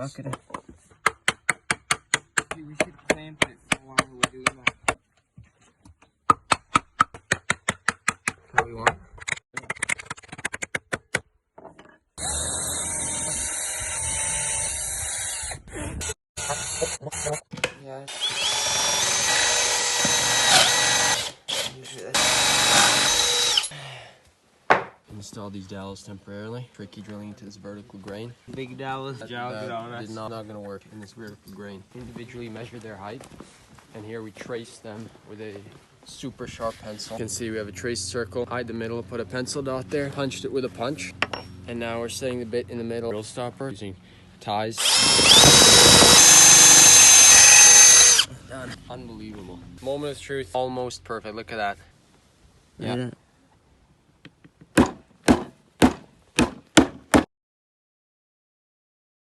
Look at it. We should clamp it while we're doing that. What we want? Yeah. Install these dowels temporarily. Tricky drilling into this vertical grain. Big Dallas jogged on us. Not going to work in this vertical grain. Individually measure their height, and here we trace them with a super sharp pencil. You can see we have a traced circle. Hide the middle, put a pencil dot there, punched it with a punch, and now we're setting the bit in the middle. Drill stopper using ties. Done. Unbelievable. Moment of truth. Almost perfect. Look at that. Yeah.